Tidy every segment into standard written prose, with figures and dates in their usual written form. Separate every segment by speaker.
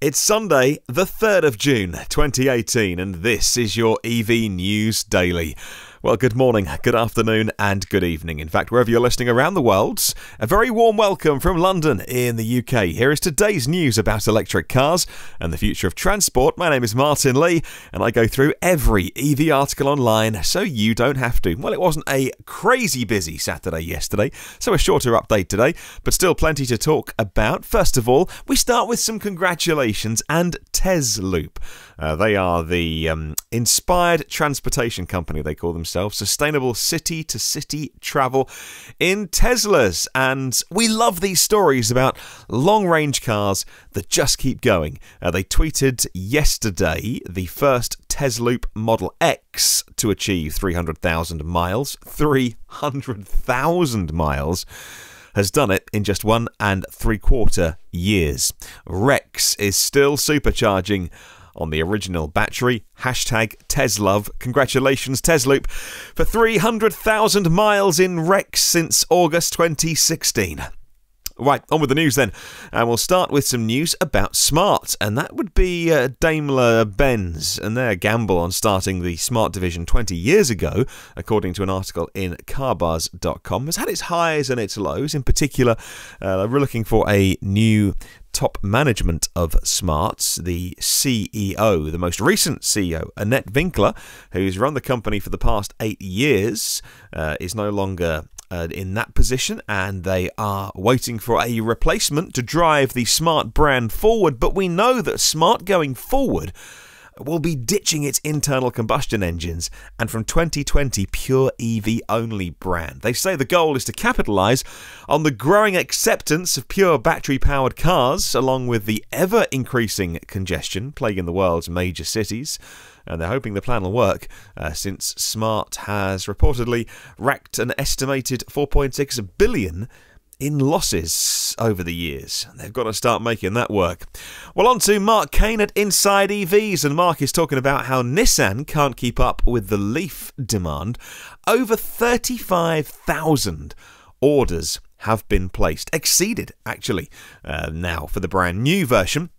Speaker 1: It's Sunday, the 3rd of June, 2018, and this is your EV News Daily. Well, good morning, good afternoon, and good evening. In fact, wherever you're listening around the world, a very warm welcome from London in the UK. Here is today's news about electric cars and the future of transport. My name is Martyn Lee, and I go through every EV article online so you don't have to. Well, it wasn't a crazy busy Saturday yesterday, so a shorter update today, but still plenty to talk about. First of all, we start with some congratulations and Tesloop. They are the inspired transportation company, they call themselves, sustainable city-to-city travel in Teslas. And we love these stories about long-range cars that just keep going. They tweeted yesterday the first Tesloop Model X to achieve 300,000 miles. 300,000 miles. Has done it in just 1.75 years. Rex is still supercharging on the original battery. Hashtag Teslove. Congratulations, Tesloop, for 300,000 miles in Rex since August 2016. Right, on with the news then. And we'll start with some news about Smart, and that would be Daimler-Benz and their gamble on starting the Smart division 20 years ago, according to an article in carbuzz.com, has had its highs and its lows. In particular, we're looking for a new top management of Smart. The CEO, the most recent CEO, Annette Winkler, who's run the company for the past 8 years, is no longer in that position, and they are waiting for a replacement to drive the Smart brand forward. But we know that Smart going forward will be ditching its internal combustion engines and from 2020 pure EV only brand. They say the goal is to capitalise on the growing acceptance of pure battery powered cars, along with the ever increasing congestion plaguing the world's major cities. And they're hoping the plan will work, since Smart has reportedly racked an estimated 4.6 billion in losses over the years. They've got to start making that work. Well, on to Mark Kane at Inside EVs, and Mark is talking about how Nissan can't keep up with the Leaf demand. Over 35,000 orders have been placed, exceeded actually, now for the brand new version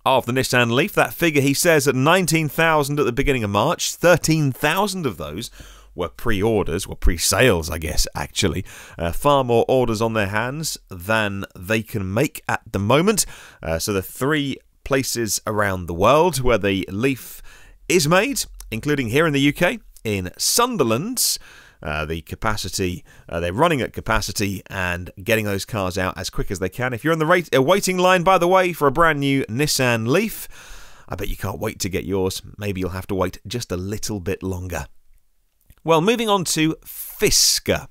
Speaker 1: of the Nissan Leaf. That figure, he says, at 19,000 at the beginning of March. 13,000 of those were pre-orders, were pre-sales, I guess, actually. Far more orders on their hands than they can make at the moment. So the 3 places around the world where the Leaf is made, including here in the UK, in Sunderland. The capacity, they're running at capacity and getting those cars out as quick as they can. If you're in the waiting line, by the way, for a brand new Nissan Leaf, I bet you can't wait to get yours. Maybe you'll have to wait just a little bit longer. Well, moving on to Fisker.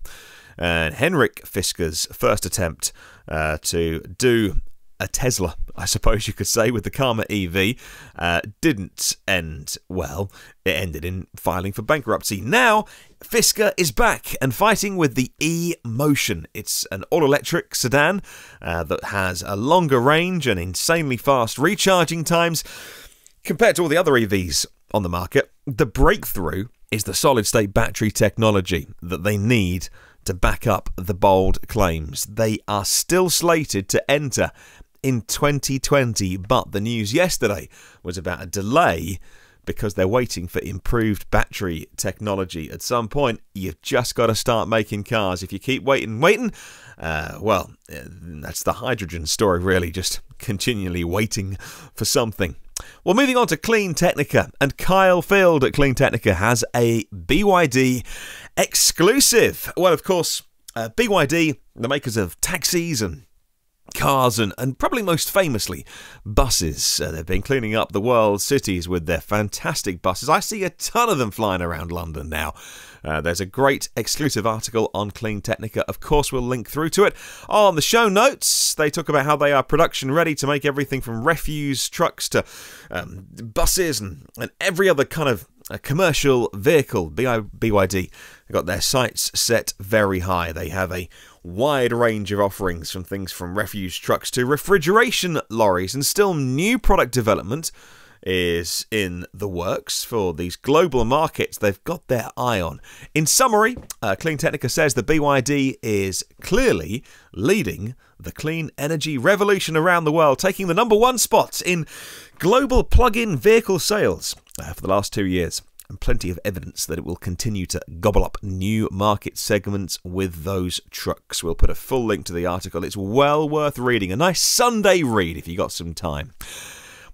Speaker 1: And Henrik Fisker's first attempt to do a Tesla, I suppose you could say, with the Karma EV didn't end well. It ended in filing for bankruptcy. Now, Fisker is back and fighting with the e-Motion. It's an all-electric sedan that has a longer range and insanely fast recharging times compared to all the other EVs on the market. The breakthrough is the solid-state battery technology that they need to back up the bold claims. They are still slated to enter in 2020, but the news yesterday was about a delay because they're waiting for improved battery technology. At some point, you've just got to start making cars. If you keep waiting, well, that's the hydrogen story, really, just continually waiting for something. Well, moving on to Clean Technica, and Kyle Field at Clean Technica has a BYD exclusive. Well, of course, BYD, the makers of taxis and cars and probably most famously buses. They've been cleaning up the world's cities with their fantastic buses. I see a ton of them flying around London now. There's a great exclusive article on Clean Technica. Of course, we'll link through to it. On the show notes, they talk about how they are production ready to make everything from refuse trucks to buses and every other kind of commercial vehicle. BYD have got their sights set very high. They have a wide range of offerings, from things from refuse trucks to refrigeration lorries, and still new product development is in the works for these global markets they've got their eye on. In summary, Clean Technica says the BYD is clearly leading the clean energy revolution around the world, taking the #1 spot in global plug-in vehicle sales for the last 2 years. And plenty of evidence that it will continue to gobble up new market segments with those trucks. We'll put a full link to the article. It's well worth reading. A nice Sunday read if you got some time.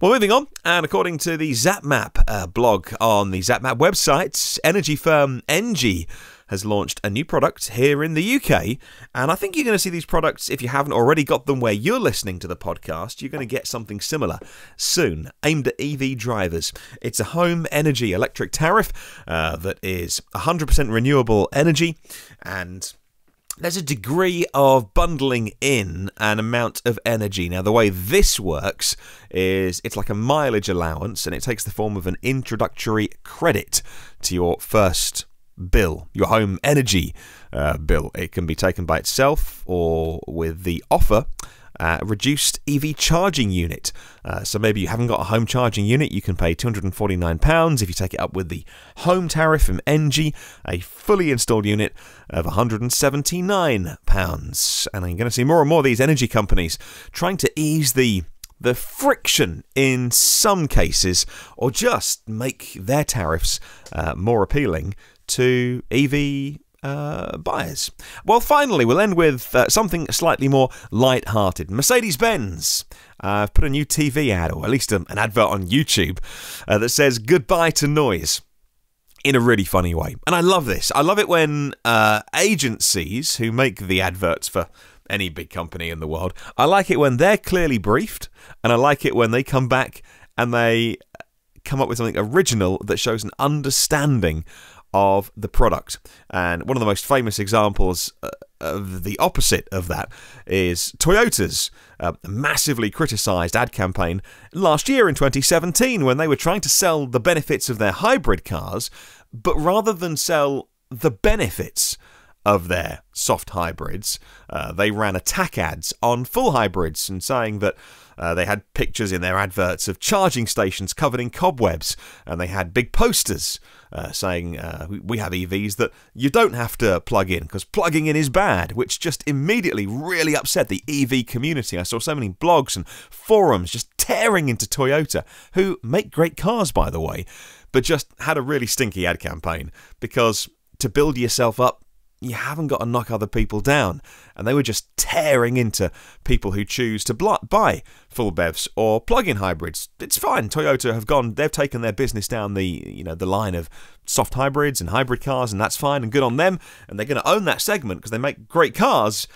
Speaker 1: Well, moving on, and according to the ZapMap blog on the ZapMap website, energy firm ENGIE has launched a new product here in the UK, and I think you're going to see these products, if you haven't already got them where you're listening to the podcast, you're going to get something similar soon, aimed at EV drivers. It's a home energy electric tariff that is 100% renewable energy, and there's a degree of bundling in an amount of energy. Now, the way this works is it's like a mileage allowance, and it takes the form of an introductory credit to your first bill, your home energy bill. It can be taken by itself or with the offer reduced EV charging unit. So maybe you haven't got a home charging unit, you can pay £249 if you take it up with the home tariff from ENGIE, a fully installed unit of £179. And I'm going to see more and more of these energy companies trying to ease the friction in some cases, or just make their tariffs more appealing to EV buyers. Well, finally, we'll end with something slightly more light-hearted. Mercedes-Benz put a new TV ad, or at least an advert on YouTube, that says goodbye to noise, in a really funny way. And I love this. I love it when agencies who make the adverts for any big company in the world, I like it when they're clearly briefed, and I like it when they come back and they come up with something original that shows an understanding of the product. And one of the most famous examples of the opposite of that is Toyota's massively criticised ad campaign last year in 2017, when they were trying to sell the benefits of their hybrid cars, but rather than sell the benefits of their soft hybrids, they ran attack ads on full hybrids, and saying that they had pictures in their adverts of charging stations covered in cobwebs, and they had big posters saying we have EVs that you don't have to plug in because plugging in is bad, which just immediately really upset the EV community. I saw so many blogs and forums just tearing into Toyota, who make great cars, by the way, but just had a really stinky ad campaign, because to build yourself up, you haven't got to knock other people down. And they were just tearing into people who choose to buy full BEVs or plug-in hybrids. It's fine. Toyota they've taken their business down the line of soft hybrids and hybrid cars, and that's fine and good on them. And they're going to own that segment because they make great cars.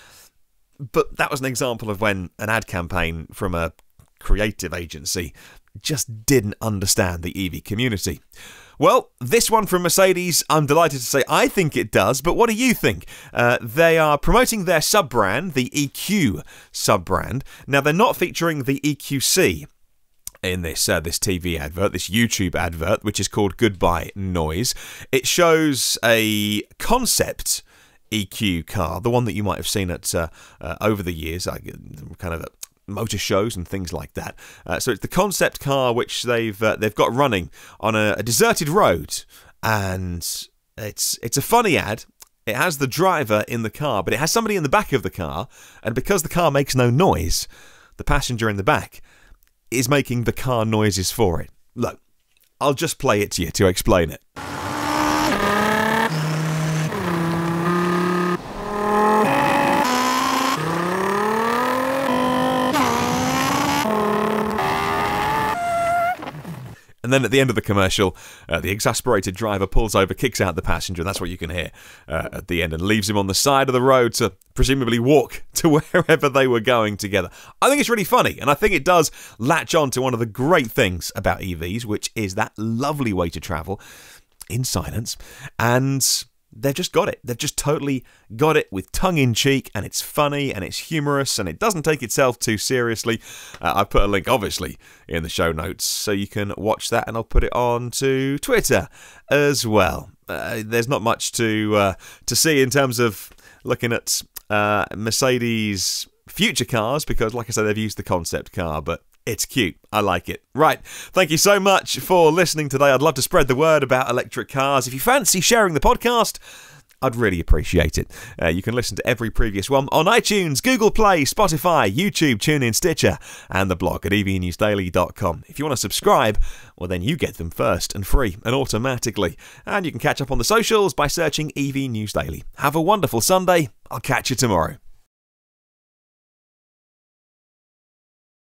Speaker 1: But that was an example of when an ad campaign from a creative agency just didn't understand the EV community. Well, this one from Mercedes, I'm delighted to say I think it does, but what do you think? They are promoting their sub-brand, the EQ sub-brand. Now, they're not featuring the EQC in this TV advert, this YouTube advert, which is called Goodbye Noise. It shows a concept EQ car, the one that you might have seen at over the years, kind of motor shows and things like that. So it's the concept car which they've got running on a deserted road, and it's a funny ad. It has the driver in the car, but it has somebody in the back of the car, and because the car makes no noise, the passenger in the back is making the car noises for it. Look, I'll just play it to you to explain it. And then at the end of the commercial, the exasperated driver pulls over, kicks out the passenger, and that's what you can hear at the end, and leaves him on the side of the road to presumably walk to wherever they were going together. I think it's really funny, and I think it does latch on to one of the great things about EVs, which is that lovely way to travel in silence. And they've just got it. They've just totally got it with tongue-in-cheek, and it's funny, and it's humorous, and it doesn't take itself too seriously. I've put a link, obviously, in the show notes, so you can watch that, and I'll put it on to Twitter as well. There's not much to see in terms of looking at Mercedes' future cars, because, like I said, they've used the concept car, but It's cute. I like it. Right. Thank you so much for listening today. I'd love to spread the word about electric cars. If you fancy sharing the podcast, I'd really appreciate it. You can listen to every previous one on iTunes, Google Play, Spotify, YouTube, TuneIn, Stitcher, and the blog at evnewsdaily.com. If you want to subscribe, well then you get them first and free and automatically. And you can catch up on the socials by searching EV News Daily. Have a wonderful Sunday. I'll catch you tomorrow.